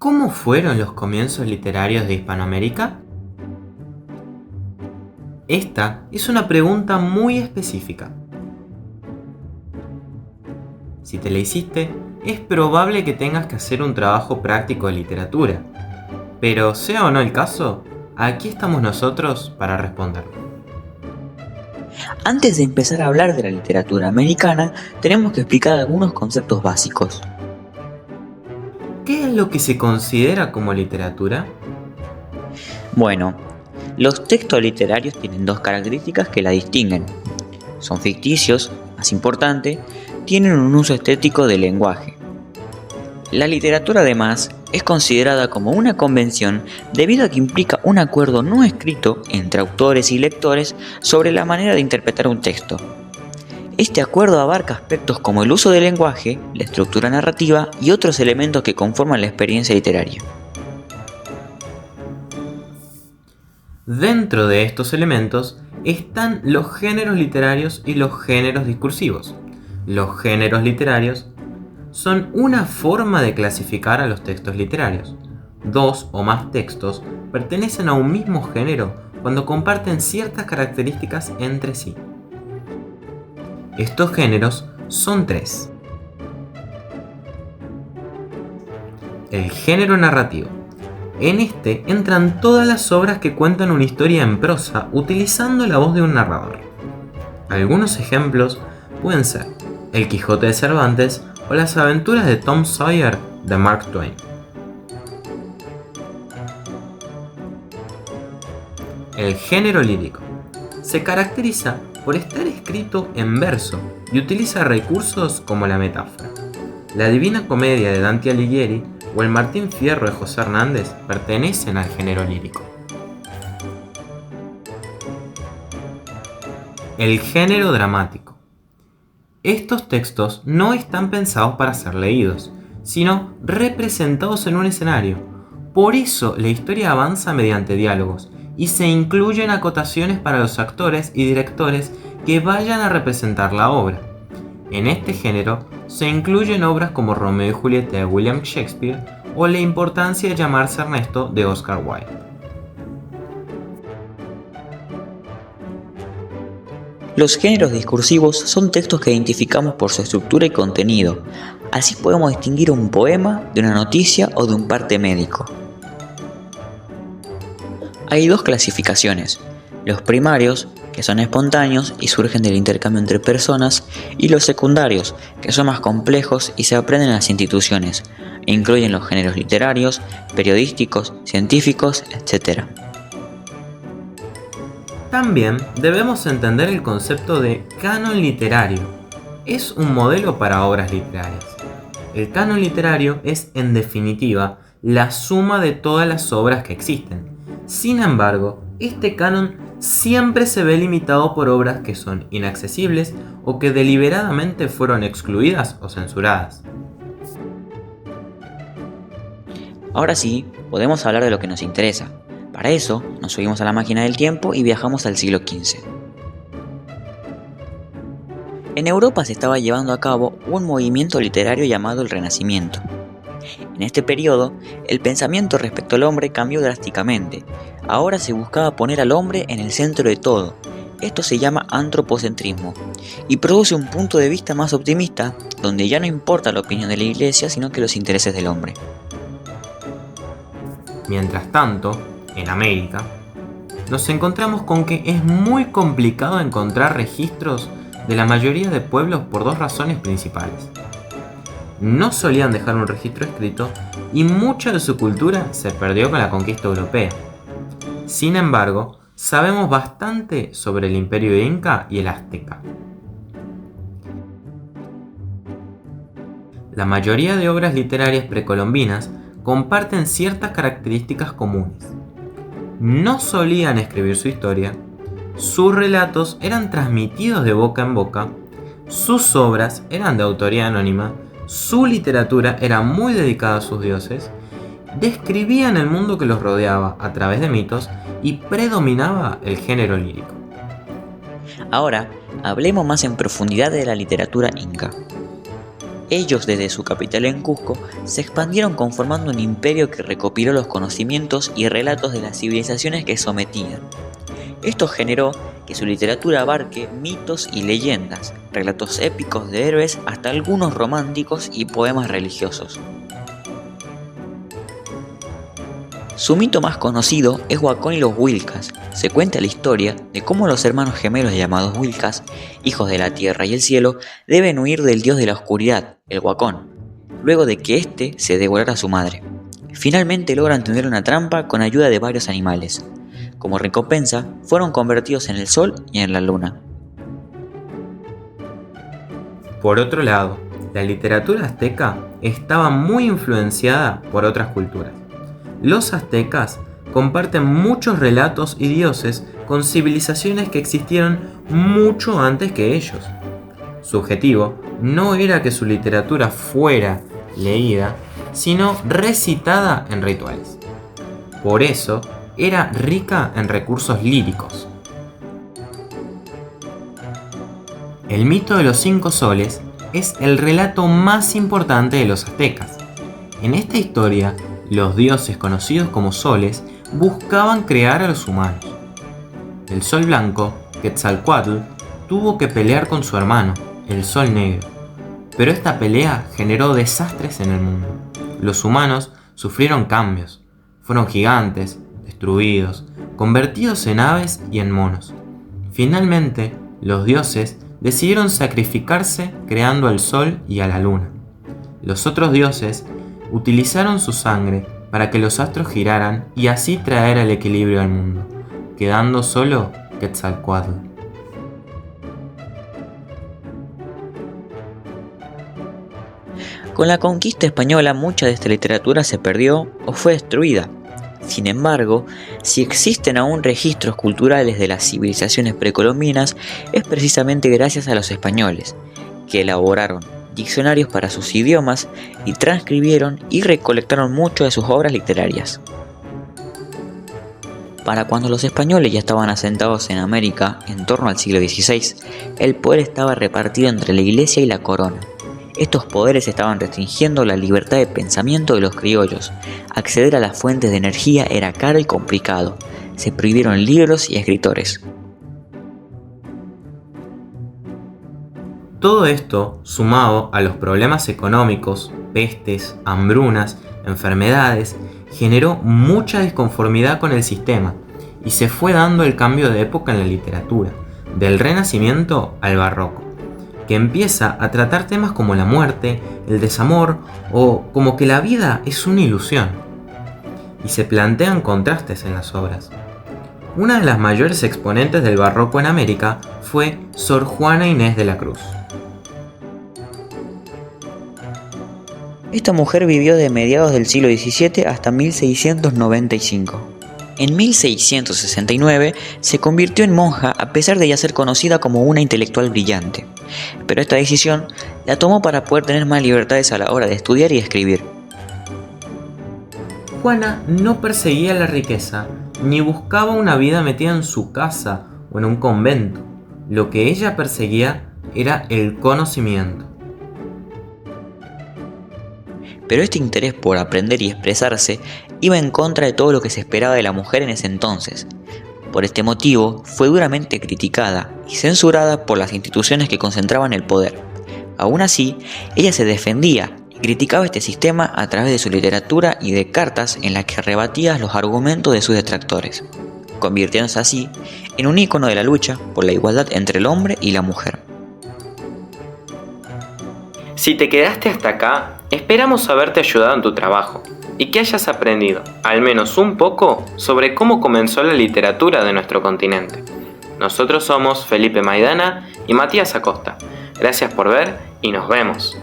¿Cómo fueron los comienzos literarios de Hispanoamérica? Esta es una pregunta muy específica. Si te la hiciste, es probable que tengas que hacer un trabajo práctico de literatura. Pero sea o no el caso, aquí estamos nosotros para responder. Antes de empezar a hablar de la literatura americana, tenemos que explicar algunos conceptos básicos. ¿Qué es lo que se considera como literatura? Bueno, los textos literarios tienen dos características que la distinguen. Son ficticios, más importante, tienen un uso estético del lenguaje. La literatura además es considerada como una convención debido a que implica un acuerdo no escrito entre autores y lectores sobre la manera de interpretar un texto. Este acuerdo abarca aspectos como el uso del lenguaje, la estructura narrativa y otros elementos que conforman la experiencia literaria. Dentro de estos elementos están los géneros literarios y los géneros discursivos. Los géneros literarios son una forma de clasificar a los textos literarios. Dos o más textos pertenecen a un mismo género cuando comparten ciertas características entre sí. Estos géneros son tres. El género narrativo. En este entran todas las obras que cuentan una historia en prosa utilizando la voz de un narrador. Algunos ejemplos pueden ser El Quijote de Cervantes o Las aventuras de Tom Sawyer de Mark Twain. El género lírico se caracteriza por estar escrito en verso y utiliza recursos como la metáfora. La Divina Comedia de Dante Alighieri o el Martín Fierro de José Hernández pertenecen al género lírico. El género dramático. Estos textos no están pensados para ser leídos, sino representados en un escenario. Por eso la historia avanza mediante diálogos y se incluyen acotaciones para los actores y directores que vayan a representar la obra. En este género se incluyen obras como Romeo y Julieta de William Shakespeare o La importancia de llamarse Ernesto de Oscar Wilde. Los géneros discursivos son textos que identificamos por su estructura y contenido. Así podemos distinguir un poema de una noticia o de un parte médico. Hay dos clasificaciones: los primarios, que son espontáneos y surgen del intercambio entre personas, y los secundarios, que son más complejos y se aprenden en las instituciones, e incluyen los géneros literarios, periodísticos, científicos, etc. También debemos entender el concepto de canon literario. Es un modelo para obras literarias. El canon literario es, en definitiva, la suma de todas las obras que existen. Sin embargo, este canon siempre se ve limitado por obras que son inaccesibles o que deliberadamente fueron excluidas o censuradas. Ahora sí, podemos hablar de lo que nos interesa. Para eso, nos subimos a la máquina del tiempo y viajamos al siglo XV. En Europa se estaba llevando a cabo un movimiento literario llamado el Renacimiento. En este periodo, el pensamiento respecto al hombre cambió drásticamente. Ahora se buscaba poner al hombre en el centro de todo. Esto se llama antropocentrismo y produce un punto de vista más optimista, donde ya no importa la opinión de la Iglesia, sino que los intereses del hombre. Mientras tanto, en América, nos encontramos con que es muy complicado encontrar registros de la mayoría de pueblos por dos razones principales. No solían dejar un registro escrito y mucha de su cultura se perdió con la conquista europea. Sin embargo, sabemos bastante sobre el imperio inca y el azteca. La mayoría de obras literarias precolombinas comparten ciertas características comunes. No solían escribir su historia, sus relatos eran transmitidos de boca en boca, sus obras eran de autoría anónima, su literatura era muy dedicada a sus dioses, describían el mundo que los rodeaba a través de mitos y predominaba el género lírico. Ahora, hablemos más en profundidad de la literatura inca. Ellos, desde su capital en Cusco, se expandieron conformando un imperio que recopiló los conocimientos y relatos de las civilizaciones que sometían. Esto generó que su literatura abarque mitos y leyendas, relatos épicos de héroes hasta algunos románticos y poemas religiosos. Su mito más conocido es Wacom y los Wilcas. Se cuenta la historia de cómo los hermanos gemelos llamados Wilcas, hijos de la tierra y el cielo, deben huir del dios de la oscuridad, el Wacom, luego de que éste se devorara a su madre. Finalmente logran tender una trampa con ayuda de varios animales. Como recompensa, fueron convertidos en el sol y en la luna. Por otro lado, la literatura azteca estaba muy influenciada por otras culturas. Los aztecas comparten muchos relatos y dioses con civilizaciones que existieron mucho antes que ellos. Su objetivo no era que su literatura fuera leída, sino recitada en rituales. Por eso, era rica en recursos líricos. El mito de los 5 soles es el relato más importante de los aztecas. En esta historia, los dioses conocidos como soles buscaban crear a los humanos. El sol blanco, Quetzalcóatl, tuvo que pelear con su hermano, el sol negro. Pero esta pelea generó desastres en el mundo. Los humanos sufrieron cambios. Fueron gigantes, destruidos, convertidos en aves y en monos. Finalmente, los dioses decidieron sacrificarse creando al sol y a la luna. Los otros dioses utilizaron su sangre para que los astros giraran y así traer el equilibrio al mundo, quedando solo Quetzalcóatl. Con la conquista española, mucha de esta literatura se perdió o fue destruida. Sin embargo, si existen aún registros culturales de las civilizaciones precolombinas, es precisamente gracias a los españoles, que elaboraron diccionarios para sus idiomas y transcribieron y recolectaron mucho de sus obras literarias. Para cuando los españoles ya estaban asentados en América, en torno al siglo XVI, el poder estaba repartido entre la iglesia y la corona. Estos poderes estaban restringiendo la libertad de pensamiento de los criollos. Acceder a las fuentes de energía era caro y complicado. Se prohibieron libros y escritores. Todo esto, sumado a los problemas económicos, pestes, hambrunas, enfermedades, generó mucha disconformidad con el sistema y se fue dando el cambio de época en la literatura, del Renacimiento al Barroco, que empieza a tratar temas como la muerte, el desamor o como que la vida es una ilusión. Y se plantean contrastes en las obras. Una de las mayores exponentes del Barroco en América fue Sor Juana Inés de la Cruz. Esta mujer vivió de mediados del siglo XVII hasta 1695. En 1669 se convirtió en monja a pesar de ya ser conocida como una intelectual brillante, pero esta decisión la tomó para poder tener más libertades a la hora de estudiar y escribir. Juana no perseguía la riqueza, ni buscaba una vida metida en su casa o en un convento. Lo que ella perseguía era el conocimiento. Pero este interés por aprender y expresarse iba en contra de todo lo que se esperaba de la mujer en ese entonces. Por este motivo, fue duramente criticada y censurada por las instituciones que concentraban el poder. Aún así, ella se defendía y criticaba este sistema a través de su literatura y de cartas en las que rebatía los argumentos de sus detractores, convirtiéndose así en un ícono de la lucha por la igualdad entre el hombre y la mujer. Si te quedaste hasta acá, esperamos haberte ayudado en tu trabajo y que hayas aprendido, al menos un poco, sobre cómo comenzó la literatura de nuestro continente. Nosotros somos Felipe Maidana y Matías Acosta. Gracias por ver y nos vemos.